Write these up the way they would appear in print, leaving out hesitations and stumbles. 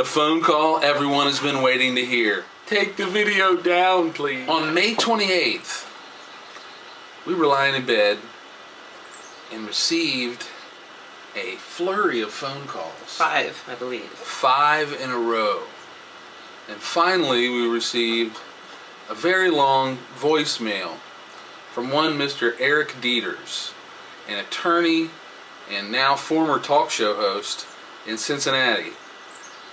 The phone call everyone has been waiting to hear. Take the video down, please. On May 28th, we were lying in bed and received a flurry of phone calls. 5, I believe. 5 in a row. And finally, we received a very long voicemail from one Mr. Eric Deters, an attorney and now former talk show host in Cincinnati,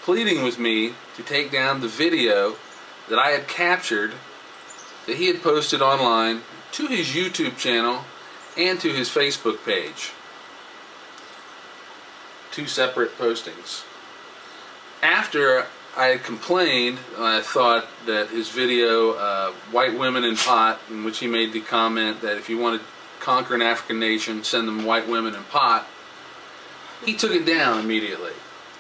pleading with me to take down the video that I had captured that he had posted online to his YouTube channel and to his Facebook page. 2 separate postings. After I had complained, I thought that his video, White Women in Pot, in which he made the comment that if you want to conquer an African nation, send them white women in pot, he took it down immediately.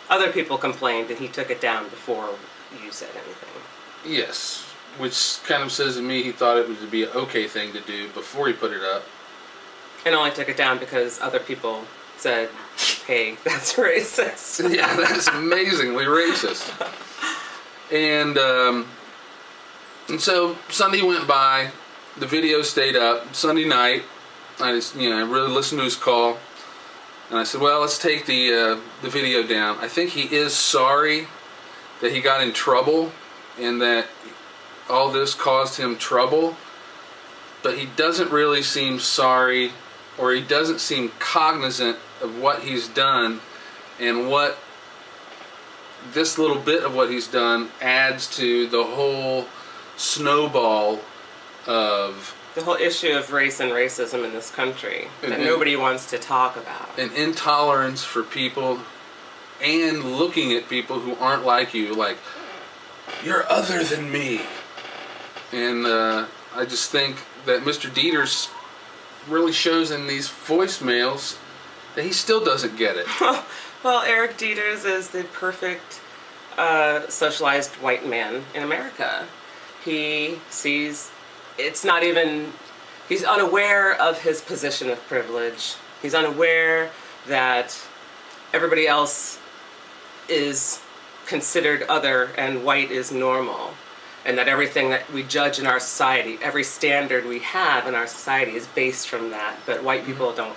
Other people complained and he took it down before you said anything. Yes, which kind of says to me he thought it would be an okay thing to do before he put it up. And only took it down because other people said, hey, that's racist. Yeah, that's amazingly racist. And so Sunday went by, the video stayed up. Sunday night, I just, I really listened to his call, and I said, well, let's take the video down. I think he is sorry that he got in trouble and that all this caused him trouble, but he doesn't really seem sorry, or he doesn't seem cognizant of what he's done and what this little bit of what he's done adds to the whole snowball of the whole issue of race and racism in this country that nobody wants to talk about. An intolerance for people and looking at people who aren't like you, like, you're other than me. And I just think that Mr. Deters really shows in these voicemails that he still doesn't get it. Well, Eric Deters is the perfect socialized white man in America. He sees, it's not even, he's unaware of his position of privilege. He's unaware that everybody else is considered other and white is normal, and that everything that we judge in our society, every standard we have in our society is based from that. But white people don't,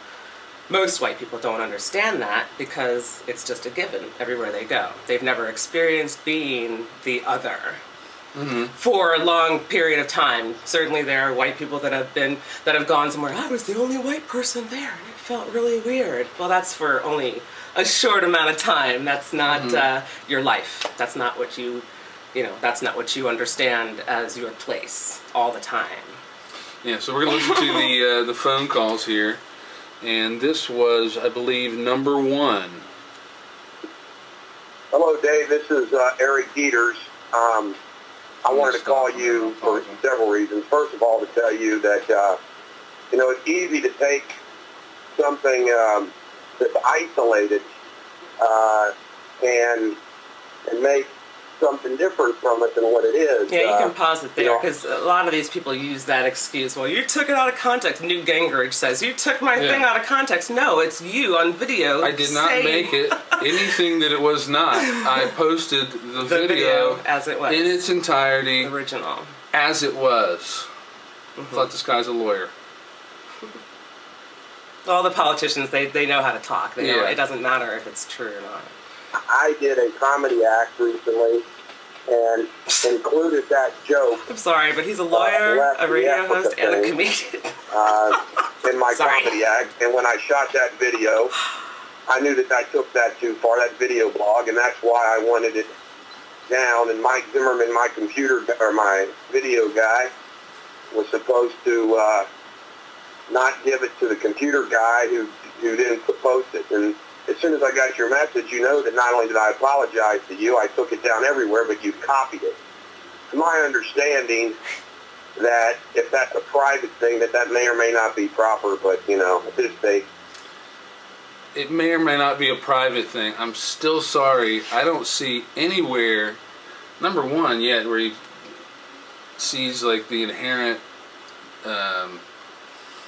most white people don't understand that because it's just a given everywhere they go. They've never experienced being the other for a long period of time. Certainly there are white people that have gone somewhere, I was the only white person there and it felt really weird. Well, that's for only a short amount of time. That's not your life. That's not what you that's not what you understand as your place all the time. Yeah, so we're going to listen to the phone calls here. And this was, I believe, number 1. Hello, Dave. This is Eric Deters. I wanted to call you for several reasons. First of all, to tell you that, it's easy to take something that's isolated and make something different from it than what it is. Yeah, you can pause it there, because a lot of these people use that excuse. Well, you took it out of context. Newt Gingrich says, you took my thing out of context. No, it's you on video. I did not make it anything that it was not. I posted the video as it was. In its entirety. Original. As it was. I thought this guy's a lawyer. All the politicians, they know how to talk. They know it doesn't matter if it's true or not. I did a comedy act recently and included that joke. I'm sorry, but he's a lawyer, a radio host, and a comedian. In my comedy act. And when I shot that video, I knew that I took that too far, that video blog, and that's why I wanted it down. And Mike Zimmerman, my video guy, was supposed to not give it to the computer guy who didn't post it. And as soon as I got your message, you know that not only did I apologize to you, I took it down everywhere, but you copied it. It's my understanding that if that's a private thing, that may or may not be proper, but, at this stage. It may or may not be a private thing. I'm still sorry. I don't see anywhere, number 1, yet, where he sees, like, the inherent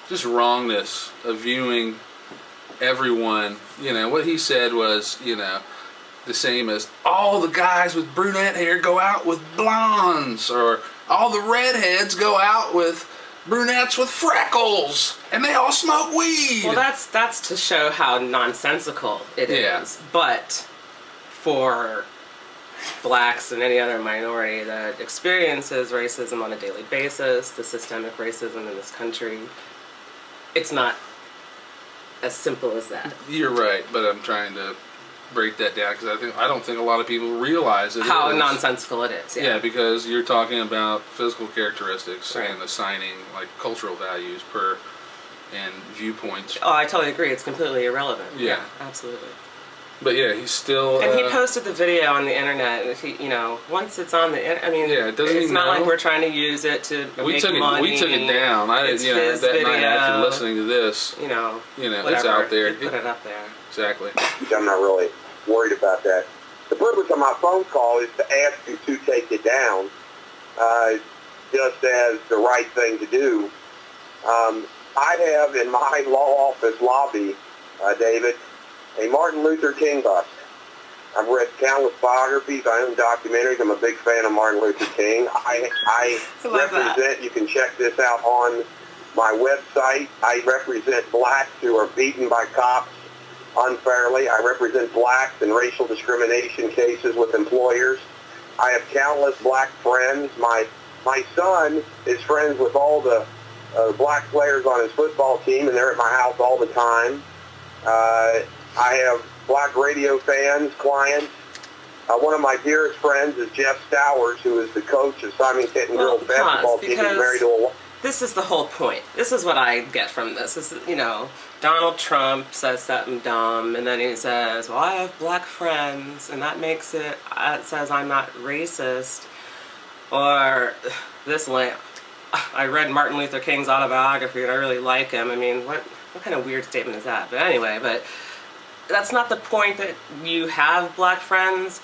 just wrongness of viewing everyone. What he said was, the same as all the guys with brunette hair go out with blondes, or all the redheads go out with brunettes with freckles, and they all smoke weed. Well, that's to show how nonsensical it is. But for blacks and any other minority that experiences racism on a daily basis, the systemic racism in this country, it's not as simple as that. You're right, but I'm trying to break that down because I don't think a lot of people realize it how is. nonsensical it is. Yeah, because you're talking about physical characteristics and assigning like cultural values and viewpoints. Oh, I totally agree. It's completely irrelevant. Yeah, absolutely. But yeah, he's still. And he posted the video on the internet. If he, once it's on the, I mean, it doesn't it's not know. like we're trying to use it to make money. We took it down. It's his that video. night after listening to this, whatever. It's out there. He put it up there. Exactly. I'm not really worried about that. The purpose of my phone call is to ask you to take it down, just as the right thing to do. I have in my law office lobby, David, a Martin Luther King bust. I've read countless biographies. I own documentaries. I'm a big fan of Martin Luther King. I represent, you can check this out on my website, I represent blacks who are beaten by cops unfairly. I represent blacks in racial discrimination cases with employers. I have countless black friends. My son is friends with all the black players on his football team, and they're at my house all the time. I have black radio fans, clients. One of my dearest friends is Jeff Stowers, who is the coach of Simon Kenton girls basketball team. He's married to a... This is the whole point. This is what I get from this. Is, Donald Trump says something dumb, and then he says, well, I have black friends, and that makes it, says I'm not racist. Or this, I read Martin Luther King's autobiography, and I really like him. I mean, what kind of weird statement is that? But anyway, that's not the point, that you have black friends.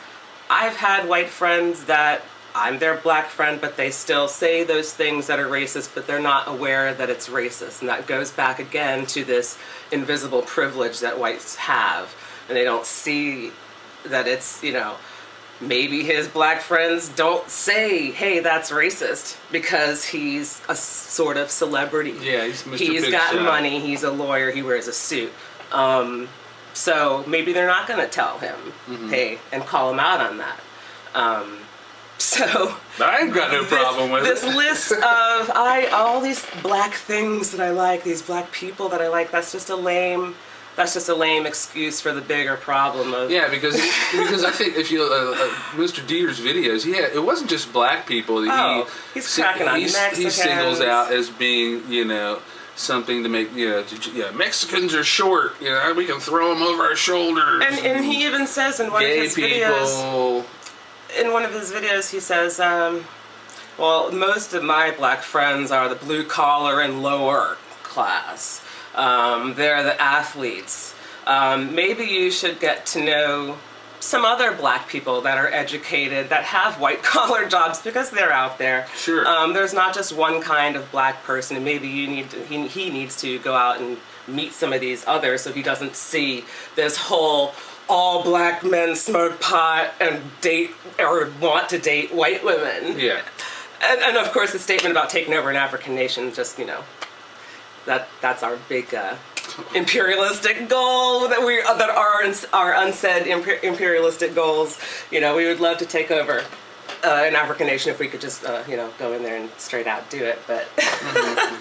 I've had white friends that I'm their black friend, but they still say those things that are racist, but they're not aware that it's racist. And that goes back again to this invisible privilege that whites have. And they don't see that it's, maybe his black friends don't say, hey, that's racist, because he's a sort of celebrity. Yeah, he's Mr. He's Big got Shot. money, he's a lawyer, he wears a suit. So maybe they're not going to tell him, hey, and call him out on that. So I ain't got no problem with this it. list of all these black things that I like, these black people that I like, that's just a lame excuse for the bigger problem of... Yeah, because I think if you Mr. Deters' videos, it wasn't just black people that he's cracking on Mexicans. He singles out as being, something to make, Mexicans are short, we can throw them over our shoulders. And he even says in one of his videos... In one of his videos, he says, well, most of my black friends are the blue collar and lower class. They're the athletes. Maybe you should get to know some other black people that are educated, that have white collar jobs, because they're out there. Sure. There's not just one kind of black person, and maybe he needs to go out and meet some of these others, so he doesn't see this whole all black men smoke pot and date or want to date white women. Yeah. And of course the statement about taking over an African nation, just, that's our big imperialistic goal that our unsaid imperialistic goals. We would love to take over an African nation if we could just go in there and straight out do it, but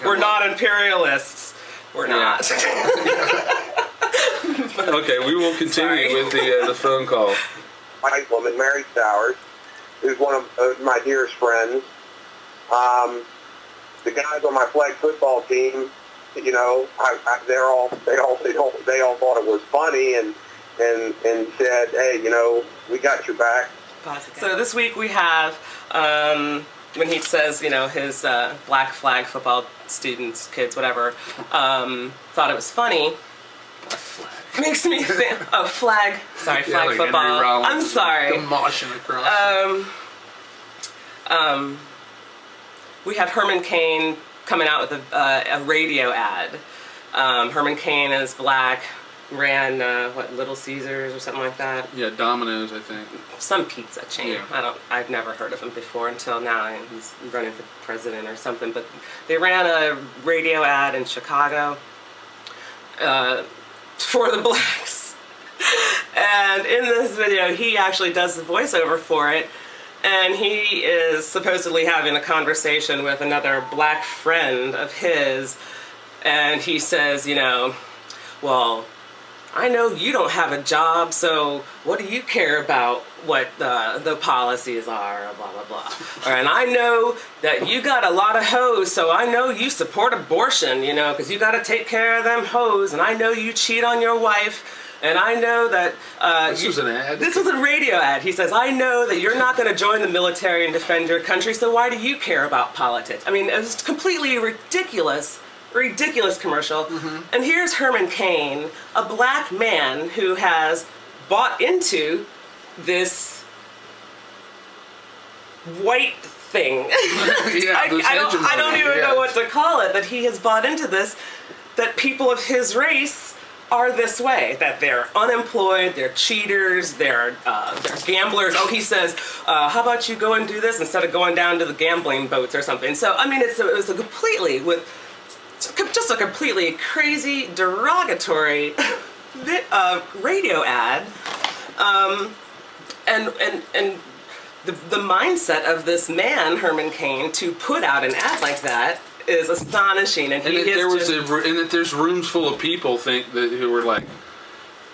we're not imperialists. We're not. Okay, we will continue with the phone call. White woman, Mary Stowers, who's one of my dearest friends. The guys on my flag football team, they all thought it was funny and said, hey, we got your back. So this week we have, when he says, his black flag football students, kids, whatever, thought it was funny. A flag. Makes me think of flag. Sorry, flag like football. I'm sorry. The moshing across. We have Herman Cain coming out with a radio ad. Herman Cain is black, ran what, Little Caesars or something like that. Yeah, Domino's, I think. Some pizza chain. Yeah. I've never heard of him before until now, and he's running for president or something. But they ran a radio ad in Chicago for the blacks. And in this video, he actually does the voiceover for it. And he is supposedly having a conversation with another black friend of his. And he says, you know, well, I know you don't have a job, so what do you care about what the policies are, blah, blah, blah. And I know that you got a lot of hoes, so I know you support abortion, you know, because you got to take care of them hoes, and I know you cheat on your wife, and I know that... this was an ad? This was a radio ad. He says, I know that you're not going to join the military and defend your country, so why do you care about politics? I mean, it was completely ridiculous commercial. And here's Herman Cain, a black man who has bought into this white thing. I don't even know what to call it, that he has bought into this, that people of his race are this way, that they're unemployed, they're cheaters, they're gamblers. Oh, he says, how about you go and do this instead of going down to the gambling boats or something. So, I mean, it was a completely, just a completely crazy, derogatory radio ad. And the mindset of this man, Herman Cain, to put out an ad like that is astonishing. And that there's rooms full of people who were like,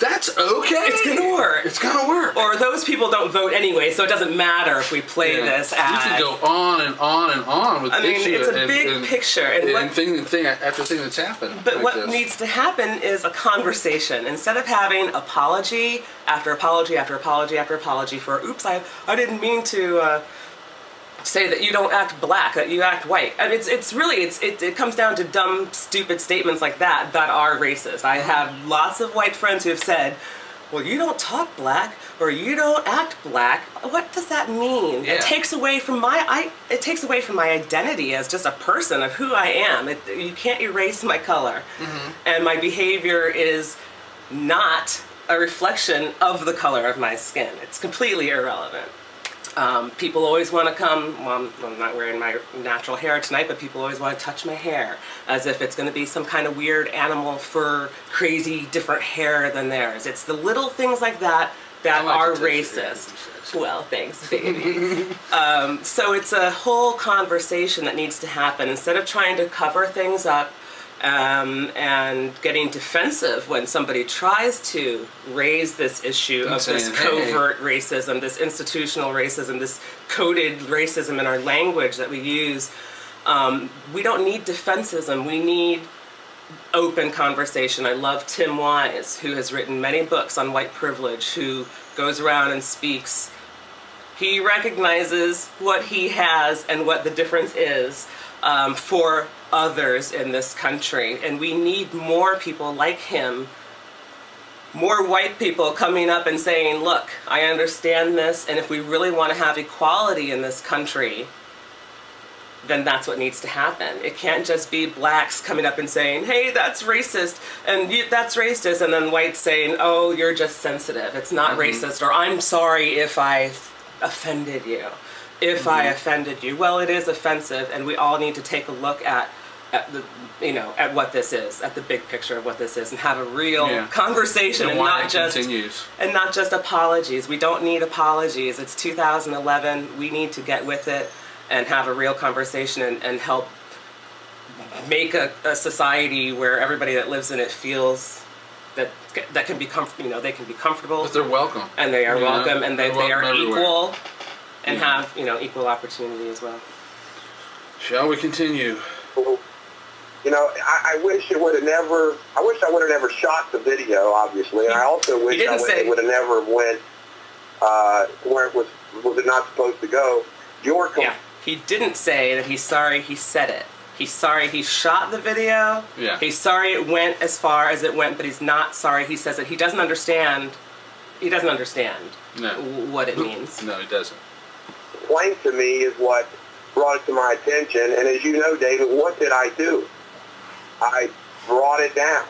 that's okay. It's gonna work. It's gonna work. Or those people don't vote anyway, so it doesn't matter if we play this ad. You could go on and on and on with it's a big picture. And thing after thing that's happened. But what needs to happen is a conversation. Instead of having apology after apology after apology after apology for, oops, I didn't mean to say that you don't act black, that you act white. I mean, it comes down to dumb, stupid statements like that are racist. I have lots of white friends who have said, well, you don't talk black, or you don't act black. What does that mean? Yeah. It takes away from my identity as just a person of who I am. You can't erase my color. And my behavior is not a reflection of the color of my skin. It's completely irrelevant. People always want to come, well, I'm not wearing my natural hair tonight, but people always want to touch my hair as if it's going to be some kind of weird animal fur, crazy, different hair than theirs. It's the little things like that are racist. Well, thanks, baby. So it's a whole conversation that needs to happen. Instead of trying to cover things up and getting defensive when somebody tries to raise this issue of this covert racism, this institutional racism, this coded racism in our language that we use. We don't need defensism. We need open conversation. I love Tim Wise, who has written many books on white privilege, who goes around and speaks. He recognizes what he has and what the difference is for others in this country, and we need more people like him, more white people coming up and saying, look, I understand this, and if we really want to have equality in this country, then that's what needs to happen. It can't just be blacks coming up and saying, hey, that's racist, and that's racist, and then whites saying, oh, you're just sensitive, it's not racist, or I'm sorry if I offended you. If I offended you. Well, it is offensive, and we all need to take a look at what this is, at the big picture of what this is, and have a real conversation, and not just apologies. We don't need apologies. It's 2011. We need to get with it and have a real conversation and help make a society where everybody that lives in it feels that can be comfortable. They can be comfortable. But they're welcome. And they are welcome, and they are equal, and have equal opportunity as well. Shall we continue? I wish I would have never shot the video, obviously, and I also wish it would have never went where it was it not supposed to go. He didn't say that he's sorry he said it. He's sorry he shot the video. Yeah. He's sorry it went as far as it went, but he's not sorry he says it. He doesn't understand. He doesn't understand what it means. No, he doesn't. Plain to me is what brought it to my attention, and as you know, David, what did I do? I brought it down.